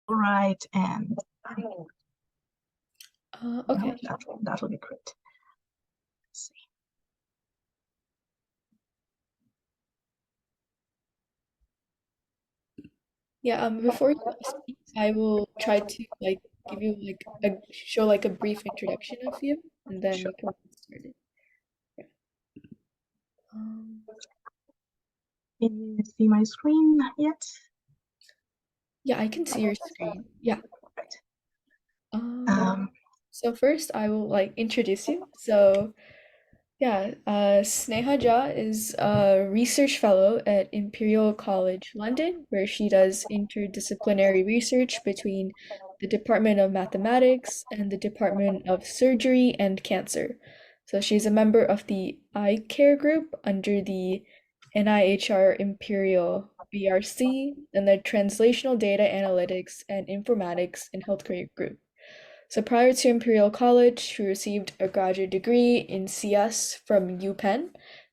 All right, and Okay. that will be great. Let's see. Yeah, before you speak, I will try to give you show a brief introduction of you, and then Sure. we can get started. Yeah. Um, Can you see my screen yet? yeah, I can see your screen. Yeah. Right. Um, Um, so first I will introduce you. So yeah, Sneha Jha is a research fellow at Imperial College London, where she does interdisciplinary research between the Department of Mathematics and the Department of Surgery and Cancer. So she's a member of the eye care group under the NIHR Imperial BRC and the Translational Data Analytics and Informatics in Healthcare group. So prior to Imperial College, she received a graduate degree in CS from UPenn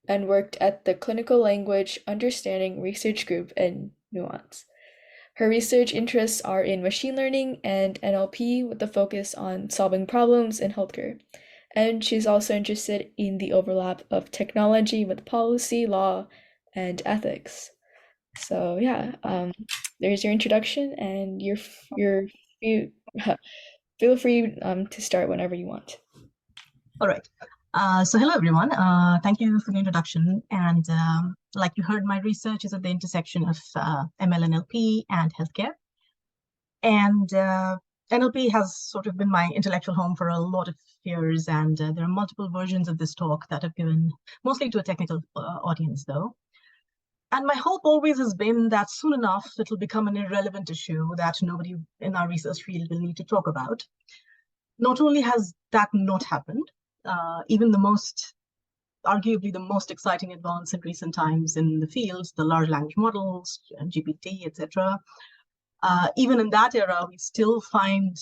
and worked at the Clinical Language Understanding Research Group in Nuance. Her research interests are in machine learning and NLP with a focus on solving problems in healthcare. And she's also interested in the overlap of technology with policy, law, and ethics. So yeah, there's your introduction, and you feel free to start whenever you want. all right. So hello, everyone. Thank you for the introduction. And like you heard, my research is at the intersection of ML and NLP and healthcare. And NLP has sort of been my intellectual home for a lot of years. And there are multiple versions of this talk that have given mostly to a technical audience, though. And my hope always has been that soon enough, it'll become an irrelevant issue that nobody in our research field will need to talk about. Not only has that not happened, even arguably the most exciting advance in recent times in the fields, the large language models, GPT, etc. Even in that era, we still find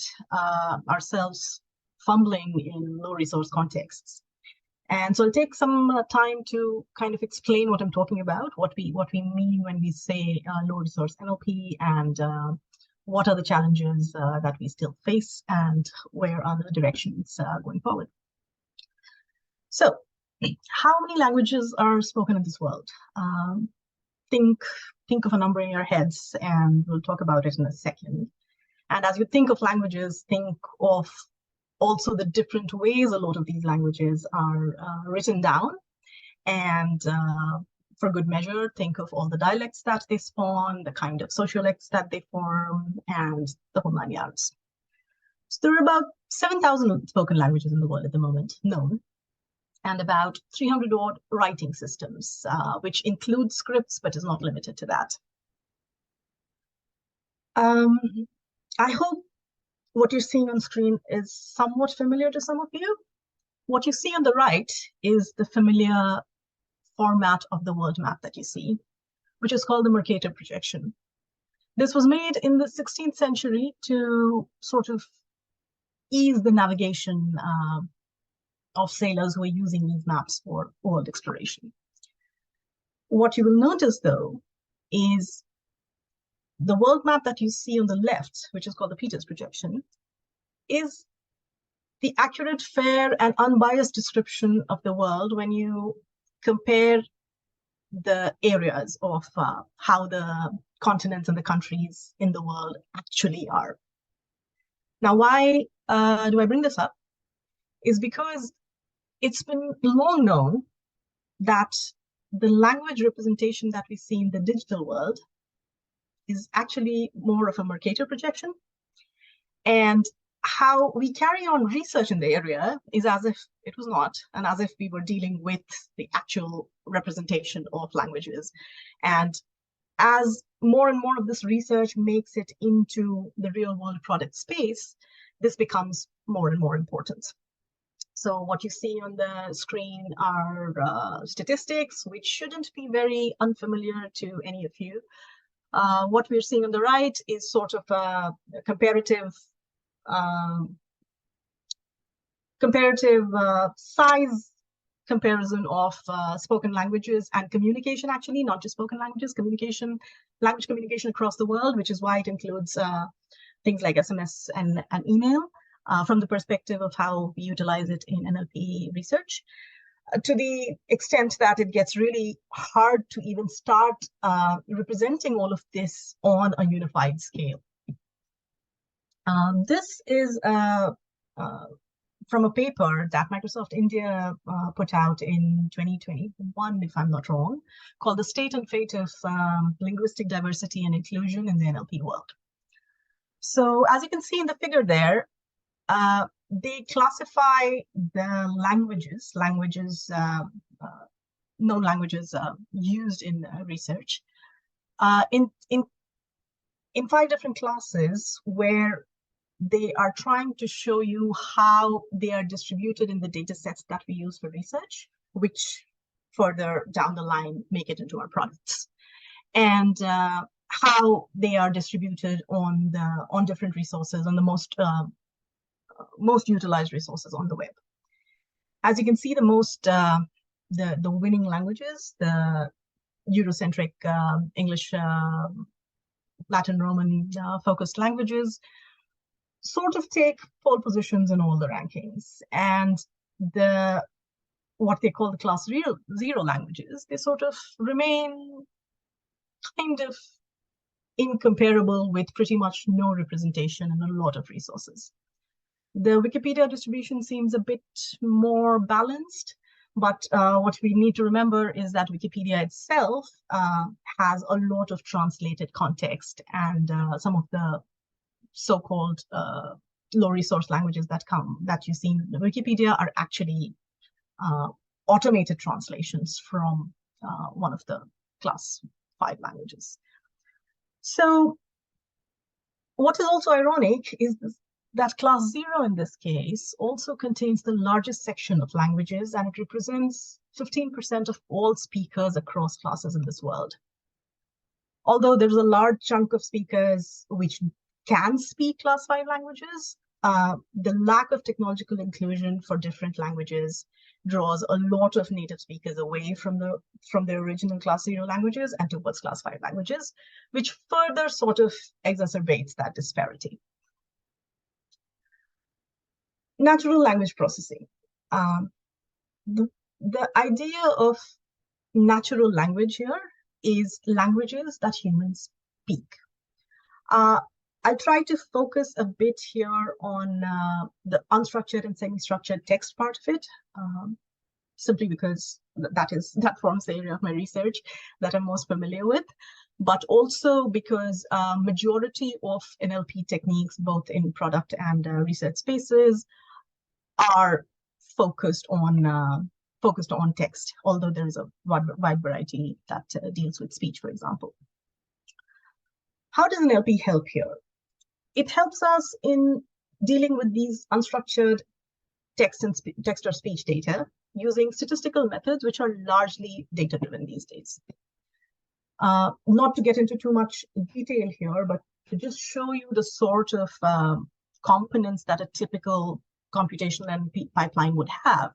ourselves fumbling in low resource contexts. And so I'll take some time to kind of explain what I'm talking about, what we mean when we say low resource NLP, and what are the challenges that we still face, and where are the directions going forward. So, how many languages are spoken in this world? Think of a number in your heads, and we'll talk about it in a second. And as you think of languages, think of also the different ways a lot of these languages are written down. And for good measure, think of all the dialects that they spawn, the kind of sociolects that they form, and the whole nine yards. So there are about 7,000 spoken languages in the world at the moment, known, and about 300 odd writing systems, which include scripts, but is not limited to that. I hope what you're seeing on screen is somewhat familiar to some of you. What you see on the right is the familiar format of the world map that you see, which is called the Mercator projection. This was made in the 16th century to sort of ease the navigation of sailors who were using these maps for world exploration. What you will notice, though, is the world map that you see on the left, which is called the Peters projection, is the accurate, fair, and unbiased description of the world when you compare the areas of how the continents and the countries in the world actually are. Now, why do I bring this up? Is because it's been long known that the language representation that we see in the digital world is actually more of a Mercator projection. And how we carry on research in the area is as if it was not, and as if we were dealing with the actual representation of languages. And as more and more of this research makes it into the real world product space, this becomes more and more important. So what you see on the screen are statistics, which shouldn't be very unfamiliar to any of you. What we're seeing on the right is sort of a comparative size comparison of spoken languages and communication, actually, not just spoken languages, language communication across the world, which is why it includes things like SMS and email, from the perspective of how we utilize it in NLP research, to the extent that it gets really hard to even start representing all of this on a unified scale. This is from a paper that Microsoft India put out in 2021, if I'm not wrong, called The State and Fate of Linguistic Diversity and Inclusion in the NLP World. So as you can see in the figure there, they classify the known languages used in research in 5 different classes, where they are trying to show you how they are distributed in the data sets that we use for research, which further down the line make it into our products, and how they are distributed on different resources, on the most utilized resources on the web. As you can see, the winning languages, the Eurocentric English, Latin Roman focused languages, sort of take pole positions in all the rankings, and what they call the class zero languages, they sort of remain kind of incomparable, with pretty much no representation and a lot of resources. The Wikipedia distribution seems a bit more balanced, but what we need to remember is that Wikipedia itself has a lot of translated context, and some of the so-called low resource languages that you see in Wikipedia are actually automated translations from one of the class 5 languages. So what is also ironic is that class 0 in this case also contains the largest section of languages, and it represents 15% of all speakers across classes in this world. Although there's a large chunk of speakers which can speak class 5 languages, the lack of technological inclusion for different languages draws a lot of native speakers away from the original class 0 languages and towards class 5 languages, which further sort of exacerbates that disparity. Natural language processing. The idea of natural language here is languages that humans speak. I'll try to focus a bit here on the unstructured and semi-structured text part of it, simply because that forms the area of my research that I'm most familiar with, but also because majority of NLP techniques, both in product and research spaces, are focused on text, although there is a wide variety that deals with speech, for example. How does NLP help here? It helps us in dealing with these unstructured text or speech data using statistical methods, which are largely data-driven these days. Not to get into too much detail here, but to just show you the sort of components that a typical computational NLP pipeline would have.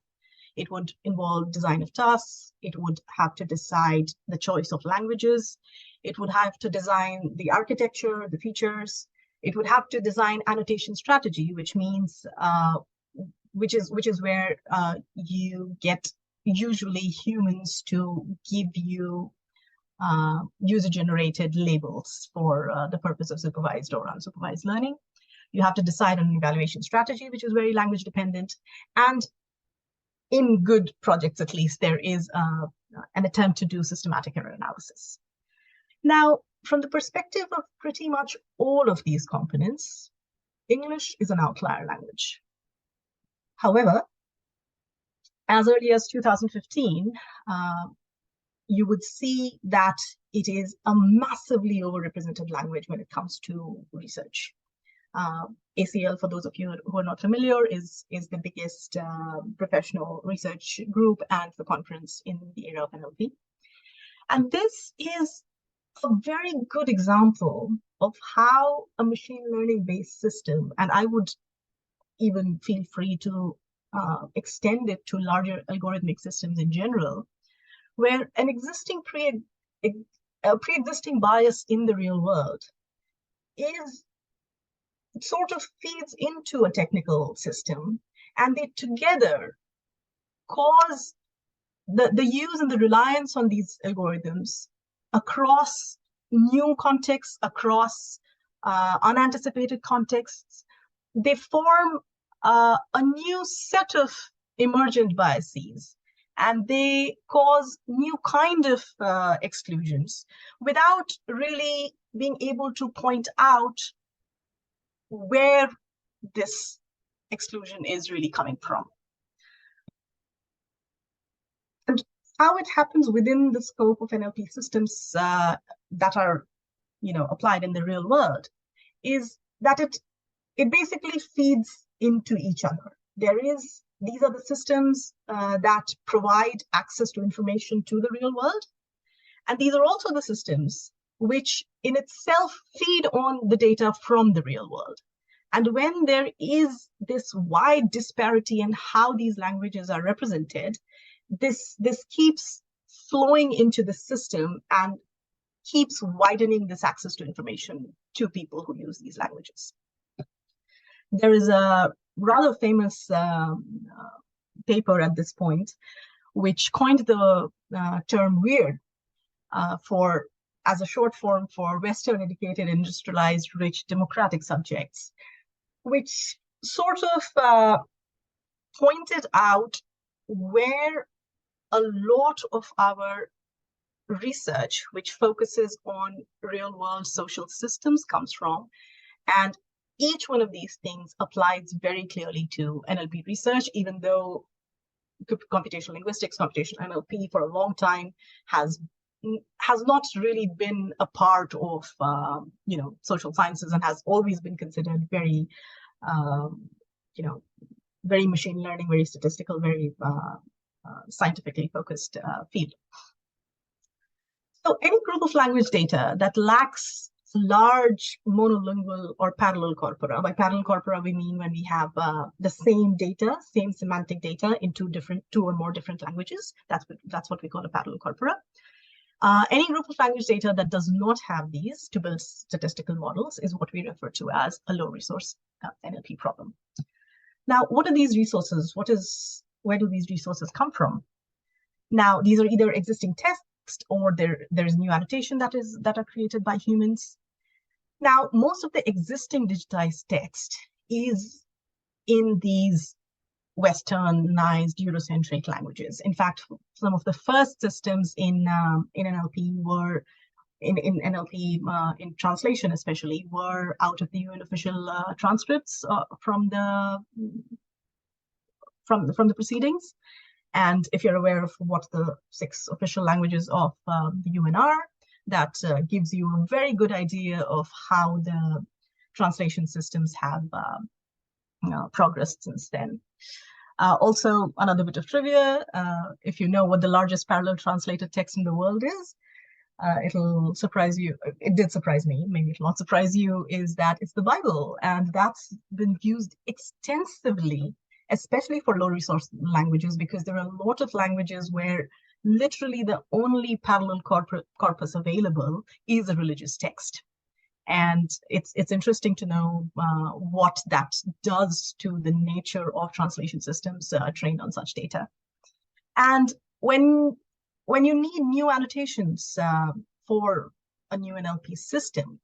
It would involve design of tasks. It would have to decide the choice of languages. It would have to design the architecture, the features. It would have to design annotation strategy, which means which is where you get usually humans to give you user-generated labels for the purpose of supervised or unsupervised learning. You have to decide on an evaluation strategy, which is very language dependent. And in good projects, at least, there is an attempt to do systematic error analysis. Now, from the perspective of pretty much all of these components, English is an outlier language. However, as early as 2015, you would see that it is a massively overrepresented language when it comes to research. ACL, for those of you who are not familiar, is the biggest professional research group and the conference in the area of NLP. And this is a very good example of how a machine learning based system, and I would even feel free to extend it to larger algorithmic systems in general, where an existing pre-existing bias in the real world is sort of feeds into a technical system, and they together cause the use and the reliance on these algorithms across new contexts, across unanticipated contexts. They form a new set of emergent biases, and they cause new kind of exclusions without really being able to point out where this exclusion is really coming from. And how it happens within the scope of NLP systems that are, applied in the real world is that it basically feeds into each other. These are the systems that provide access to information to the real world, and these are also the systems which in itself feed on the data from the real world. And when there is this wide disparity in how these languages are represented, this keeps flowing into the system and keeps widening this access to information to people who use these languages. There is a rather famous paper at this point which coined the term weird as a short form for Western educated, industrialized, rich, democratic subjects, which sort of pointed out where a lot of our research, which focuses on real world social systems, comes from. And each one of these things applies very clearly to NLP research, even though computational linguistics, computational NLP for a long time has not really been a part of social sciences and has always been considered very very machine learning, very statistical, very scientifically focused field. So any group of language data that lacks large monolingual or parallel corpora. By parallel corpora, we mean when we have the same data, same semantic data in two or more different languages. That's what we call a parallel corpora. Any group of language data that does not have these to build statistical models is what we refer to as a low resource NLP problem. Now, what are these resources? Where do these resources come from? Now, these are either existing text or there's new annotation that are created by humans. Now, most of the existing digitized text is in these Westernized Eurocentric languages. In fact, some of the first systems in NLP were in NLP in translation, especially, were out of the UN official transcripts from the proceedings. And if you're aware of what the 6 official languages of the UN are, that gives you a very good idea of how the translation systems have progressed since then. Also, another bit of trivia, if you know what the largest parallel translated text in the world is, it'll surprise you. It did surprise me, maybe it'll not surprise you, is that it's the Bible. And that's been used extensively, especially for low resource languages, because there are a lot of languages where literally the only parallel corpus available is a religious text. And it's interesting to know what that does to the nature of translation systems trained on such data. And when you need new annotations for a new NLP system,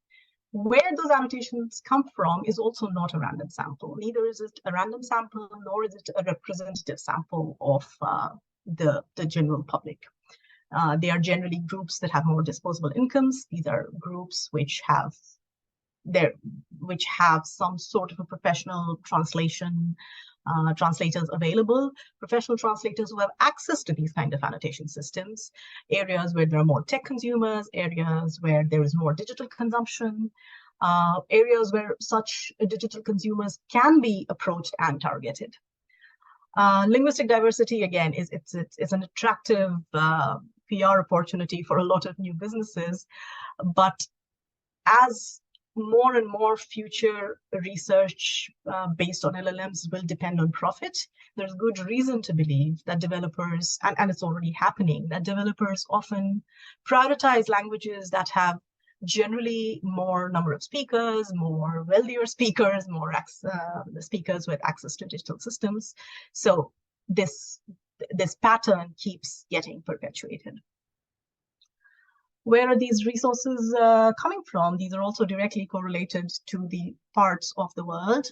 where those annotations come from is also not a random sample. Neither is it a random sample, nor is it a representative sample of the general public. They are generally groups that have more disposable incomes. These are groups which have some sort of a professional translators available, professional translators who have access to these kind of annotation systems, areas where there are more tech consumers, areas where there is more digital consumption, areas where such digital consumers can be approached and targeted. Linguistic diversity, again, it's an attractive PR opportunity for a lot of new businesses, but as more and more future research based on LLMs will depend on profit, there's good reason to believe that developers, and it's already happening, that developers often prioritize languages that have generally more number of speakers, more wealthier speakers, more speakers with access to digital systems. So this pattern keeps getting perpetuated. Where are these resources coming from? These are also directly correlated to the parts of the world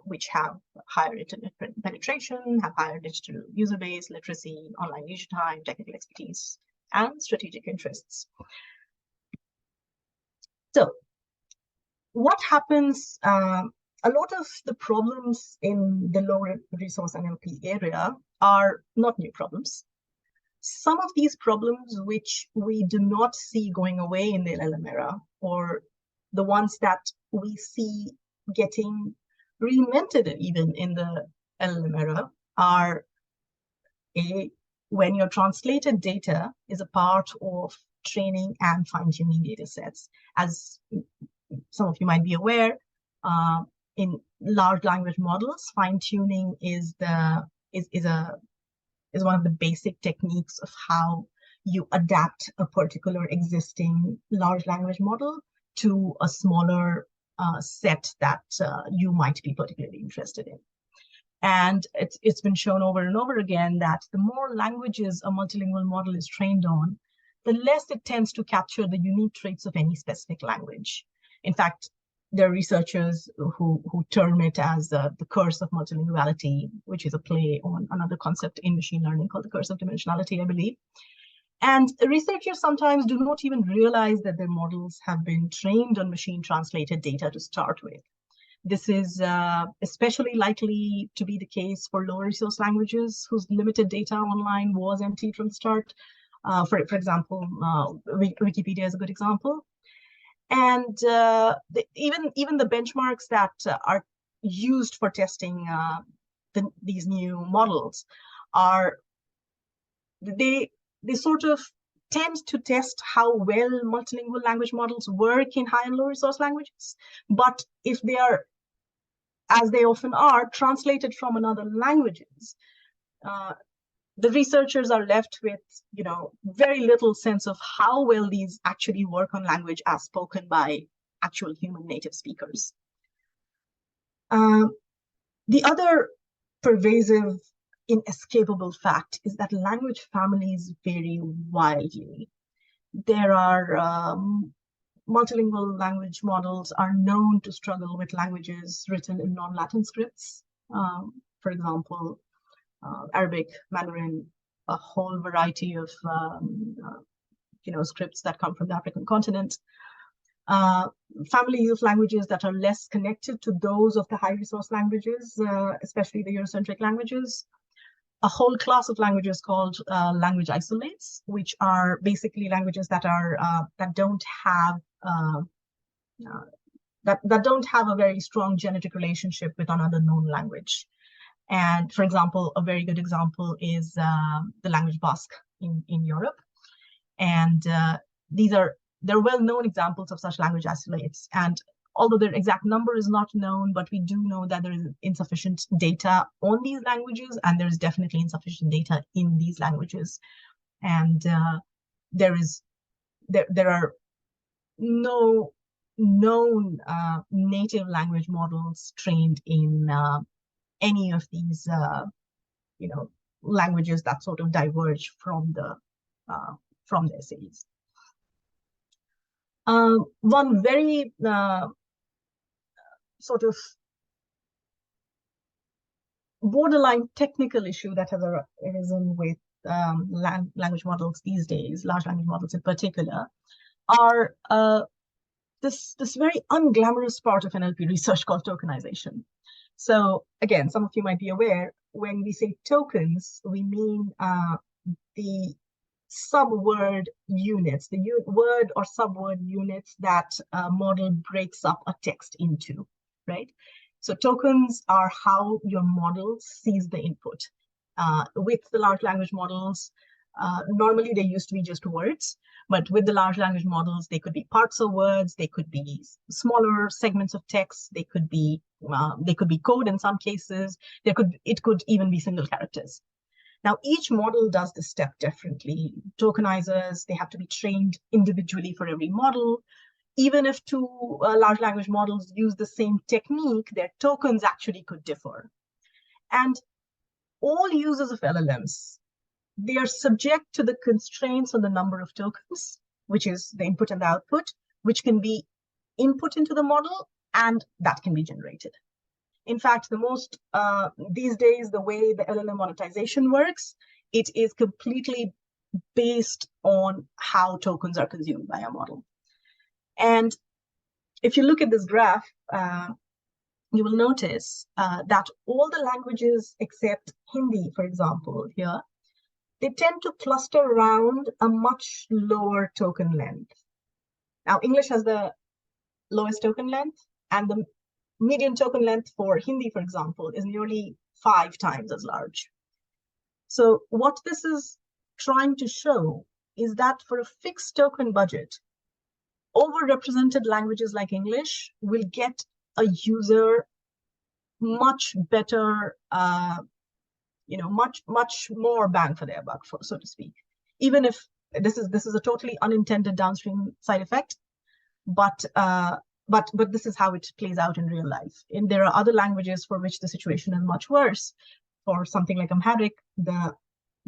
which have higher internet penetration, have higher digital user base, literacy, online leisure time, technical expertise, and strategic interests. So what happens, a lot of the problems in the low resource NLP area are not new problems. Some of these problems which we do not see going away in the LLM era, or the ones that we see getting reinvented even in the LLM era, are when your translated data is a part of training and fine-tuning data sets. As some of you might be aware, in large language models, fine-tuning is one of the basic techniques of how you adapt a particular existing large language model to a smaller set that you might be particularly interested in. And it's been shown over and over again that the more languages a multilingual model is trained on, the less it tends to capture the unique traits of any specific language. In fact, there are researchers who term it as the curse of multilinguality, which is a play on another concept in machine learning called the curse of dimensionality, I believe. And researchers sometimes do not even realize that their models have been trained on machine translated data to start with. This is especially likely to be the case for lower resource languages whose limited data online was empty from the start. For example, Wikipedia is a good example. And even the benchmarks that are used for testing these new models they sort of tend to test how well multilingual language models work in high and low resource languages. But if they are, as they often are, translated from another languages, the researchers are left with, very little sense of how well these actually work on language as spoken by actual human native speakers. The other pervasive, inescapable fact is that language families vary wildly. There are multilingual language models are known to struggle with languages written in non-Latin scripts. For example, Arabic, Mandarin, a whole variety of scripts that come from the African continent. Families of languages that are less connected to those of the high resource languages, especially the Eurocentric languages. A whole class of languages called language isolates, which are basically languages that are that don't have a very strong genetic relationship with another known language. And for example, a very good example is the language Basque in Europe. And they're well-known examples of such language isolates. And although their exact number is not known, but we do know that there is insufficient data on these languages, and there is definitely insufficient data in these languages. And there are no known native language models trained in any of these, languages that sort of diverge from the essays. One very sort of borderline technical issue that has arisen with language models these days, large language models in particular, are this very unglamorous part of NLP research called tokenization. So again, some of you might be aware, when we say tokens, we mean the subword units, the word or subword units that a model breaks up a text into, right? So tokens are how your model sees the input. With the large language models, normally they used to be just words, but with the large language models, they could be parts of words, they could be smaller segments of text, they could be code in some cases, it could even be single characters. Now, each model does this step differently. Tokenizers, they have to be trained individually for every model. even if two large language models use the same technique, their tokens actually could differ. And all users of LLMs, they are subject to the constraints on the number of tokens, which is the input and the output, which can be input into the model, and that can be generated. In fact, these days, the way the LLM monetization works, it is completely based on how tokens are consumed by a model. And if you look at this graph, you will notice that all the languages except Hindi, for example, here, they tend to cluster around a much lower token length. Now, English has the lowest token length, and the median token length for Hindi, for example, is nearly 5 times as large. So what this is trying to show is that for a fixed token budget, overrepresented languages like English will get a user much better, much more bang for their buck, so to speak. Even if this is a totally unintended downstream side effect, but this is how it plays out in real life. And there are other languages for which the situation is much worse. For something like Amharic, the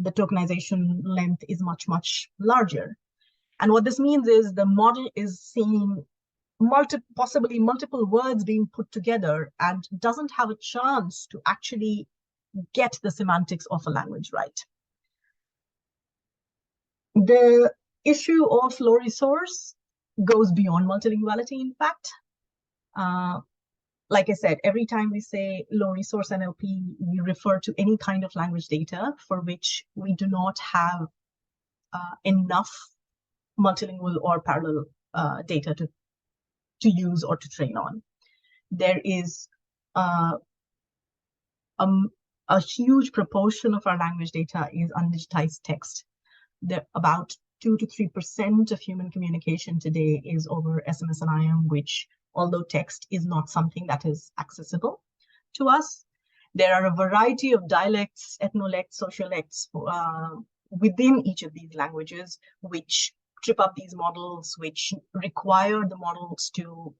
tokenization length is much larger. And what this means is the model is seeing possibly multiple words being put together and doesn't have a chance to actually get the semantics of a language right. The issue of low resource goes beyond multilinguality, in fact. Like I said, every time we say low resource NLP, we refer to any kind of language data for which we do not have enough multilingual or parallel data to use or to train on. There is a huge proportion of our language data is undigitized text. About 2 to 3% of human communication today is over SMS and IM, which, although text is not something that is accessible to us, there are a variety of dialects, ethnolects, sociolects within each of these languages, which trip up these models, which require the models to,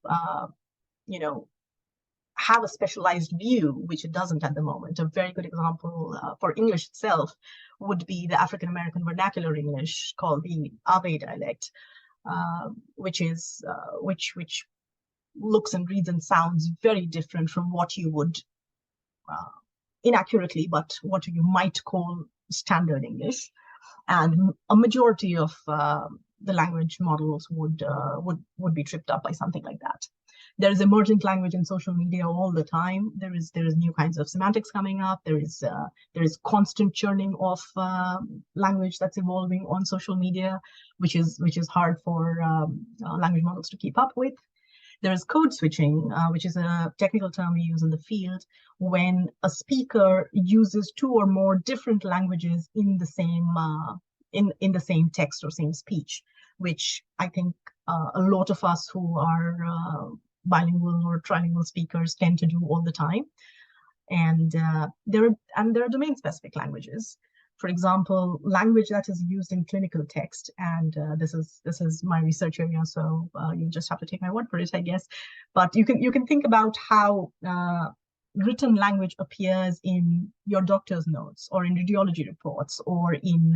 have a specialized view, which it doesn't at the moment. A very good example for English itself would be the African American vernacular English called the Ave dialect, which looks and reads and sounds very different from what you would inaccurately, but what you might call standard English. And a majority of the language models would be tripped up by something like that. There is emergent language in social media all the time. There is new kinds of semantics coming up. There is constant churning of language that's evolving on social media, which is hard for language models to keep up with. There is code switching, which is a technical term we use in the field, when a speaker uses 2 or more different languages in the same in the same text or same speech, which I think a lot of us who are bilingual or trilingual speakers tend to do all the time. And there are domain-specific languages. For example, language that is used in clinical text, and this is my research area, so you just have to take my word for it, I guess. But you can think about how written language appears in your doctor's notes, or in radiology reports, or in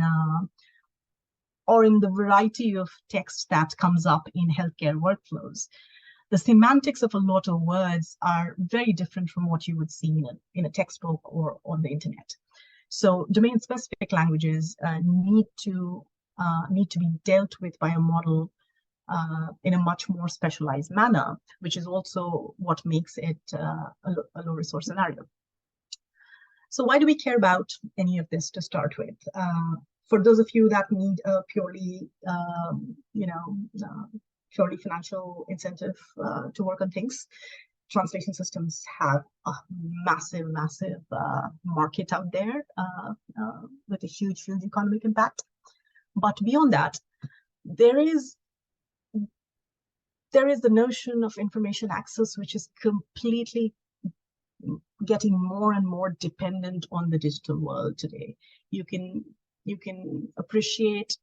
the variety of text that comes up in healthcare workflows. The semantics of a lot of words are very different from what you would see in a textbook or on the internet. So domain-specific languages need to be dealt with by a model in a much more specialized manner, which is also what makes it a low-resource scenario. So why do we care about any of this to start with? For those of you that need a purely financial incentive to work on things, translation systems have a massive market out there with a huge economic impact. But beyond that, there is the notion of information access, which is completely getting more and more dependent on the digital world today. You can appreciate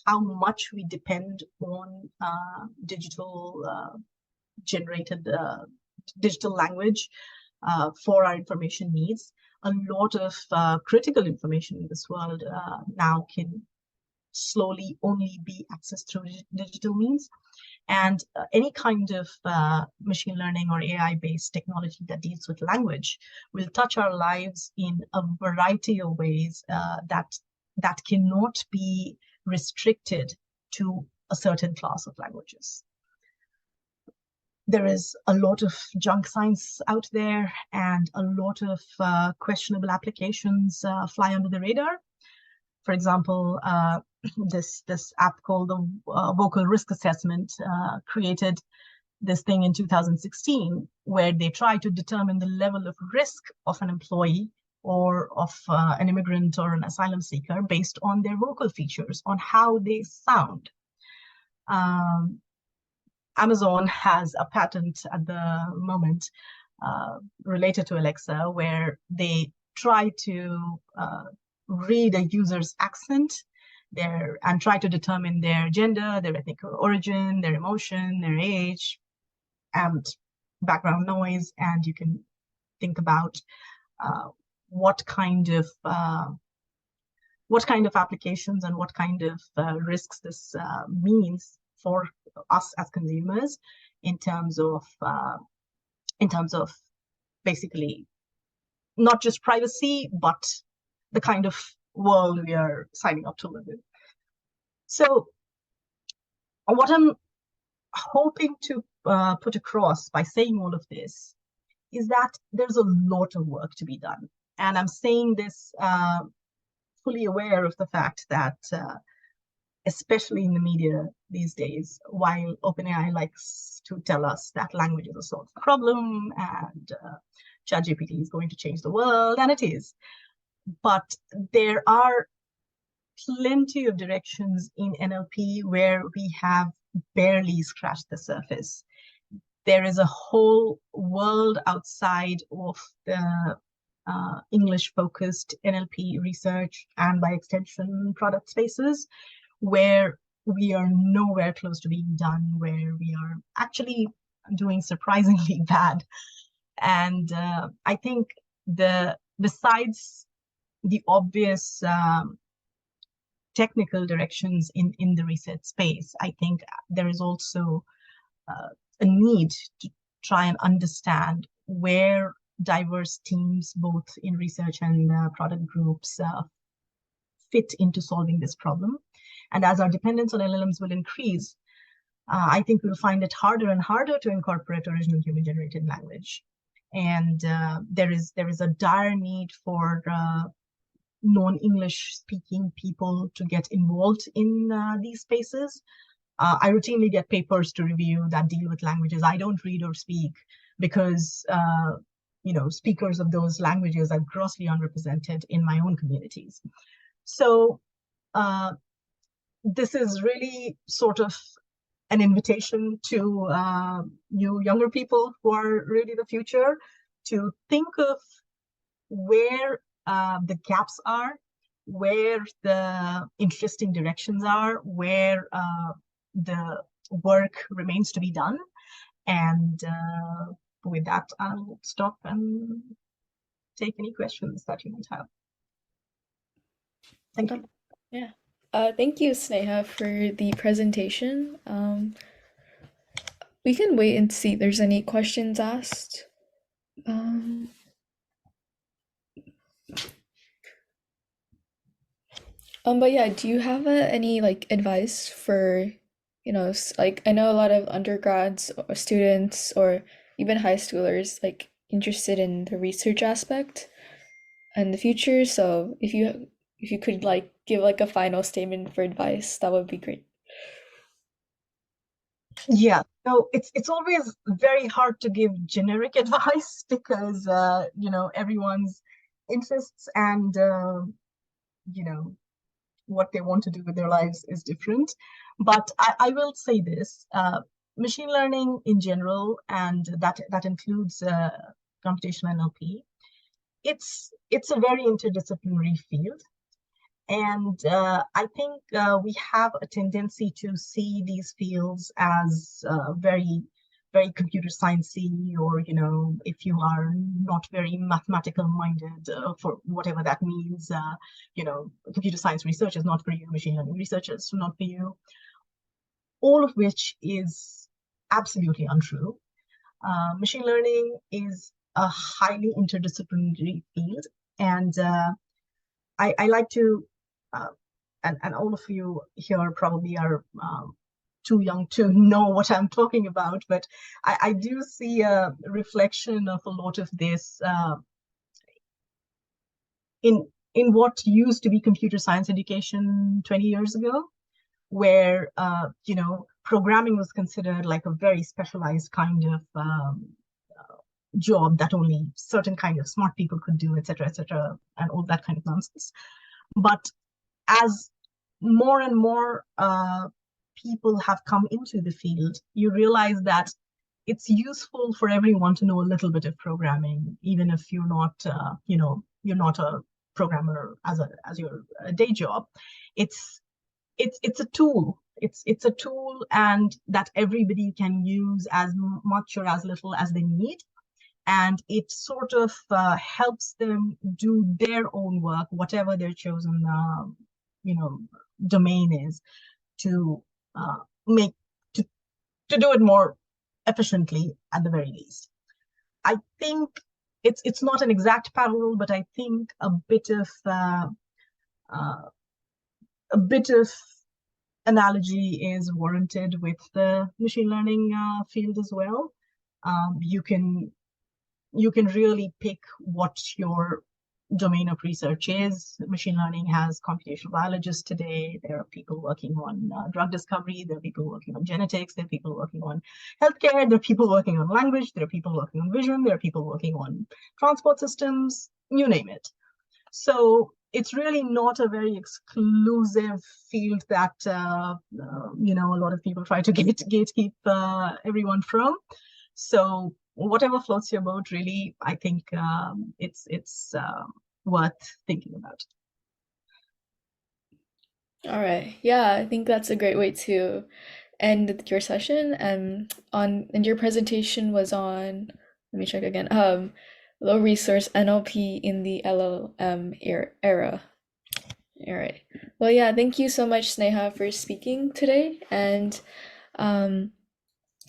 how much we depend on digital generated digital language for our information needs. A lot of critical information in this world now can slowly only be accessed through digital means. And any kind of machine learning or AI-based technology that deals with language will touch our lives in a variety of ways that cannot be restricted to a certain class of languages. There is a lot of junk science out there, and a lot of questionable applications fly under the radar. For example, this app called the Vocal Risk Assessment created this thing in 2016, where they try to determine the level of risk of an employee or of an immigrant or an asylum seeker based on their vocal features, on how they sound. Amazon has a patent at the moment related to Alexa, where they try to read a user's accent and try to determine their gender, their ethnic origin, their emotion, their age, and background noise. And you can think about what kind of applications and what kind of risks this means for us as consumers in terms of basically not just privacy, but the kind of world we are signing up to live in. So what I'm hoping to put across by saying all of this is that there's a lot of work to be done. And I'm saying this fully aware of the fact that especially in the media these days, while OpenAI likes to tell us that language is a solved problem and ChatGPT is going to change the world, and it is, but there are plenty of directions in NLP where we have barely scratched the surface. There is a whole world outside of the English-focused NLP research and, by extension, product spaces, where we are nowhere close to being done, where we are actually doing surprisingly bad. And I think besides the obvious technical directions in the research space, I think there is also a need to try and understand where diverse teams, both in research and product groups, fit into solving this problem. And as our dependence on LLMs will increase, I think we'll find it harder and harder to incorporate original human-generated language. And there is a dire need for non-English speaking people to get involved in these spaces. I routinely get papers to review that deal with languages I don't read or speak, because speakers of those languages are grossly underrepresented in my own communities. So this is really sort of an invitation to you younger people who are really the future to think of where the gaps are, where the interesting directions are, where the work remains to be done. And with that, I'll stop and take any questions that you might have. Thank you. Yeah. Thank you, Sneha, for the presentation. We can wait and see if there's any questions asked. But yeah, do you have any advice for, like I know a lot of undergrads or students or even high schoolers interested in the research aspect and the future. So if you could give a final statement for advice, that would be great. Yeah, so it's always very hard to give generic advice because everyone's interests and what they want to do with their lives is different. But I will say this: machine learning in general, and that includes computational NLP. It's a very interdisciplinary field, And I think we have a tendency to see these fields as very, very computer sciencey, or, if you are not very mathematical minded, for whatever that means, computer science research is not for you, machine learning research is not for you, all of which is absolutely untrue. Machine learning is a highly interdisciplinary field, and I like to, and all of you here probably are too young to know what I'm talking about, but I do see a reflection of a lot of this in what used to be computer science education 20 years ago, where programming was considered like a very specialized kind of job that only certain kind of smart people could do, et cetera, and all that kind of nonsense. But as more and more people have come into the field, you realize that it's useful for everyone to know a little bit of programming, even if you're not, you're not a programmer as your day job. It's a tool. It's a tool, and that everybody can use as much or as little as they need. And it sort of helps them do their own work, whatever their chosen, domain is, to make to do it more efficiently at the very least. I think it's not an exact parallel, but I think a bit of analogy is warranted with the machine learning field as well. You can really pick what your domain of research is. Machine learning has computational biologists today. There are people working on drug discovery. There are people working on genetics. There are people working on healthcare. There are people working on language. There are people working on vision. There are people working on transport systems, you name it. So it's really not a very exclusive field that, a lot of people try to gatekeep everyone from. So whatever floats your boat, really, I think it's worth thinking about. All right. Yeah, I think that's a great way to end your session. And your presentation was on, let me check again. Low resource NLP in the LLM era. All right. Well, yeah, thank you so much, Sneha, for speaking today. And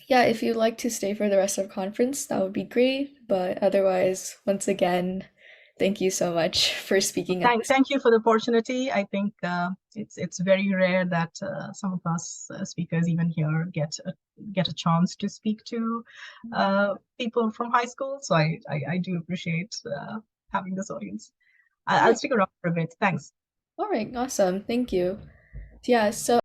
yeah, if you'd like to stay for the rest of the conference, that would be great. But otherwise, once again, thank you so much for speaking at this. Thank you for the opportunity. I think it's very rare that some of us speakers even here get a chance to speak to people from high school. So I do appreciate having this audience. I'll stick around for a bit. Thanks. All right, awesome. Thank you. Yeah, so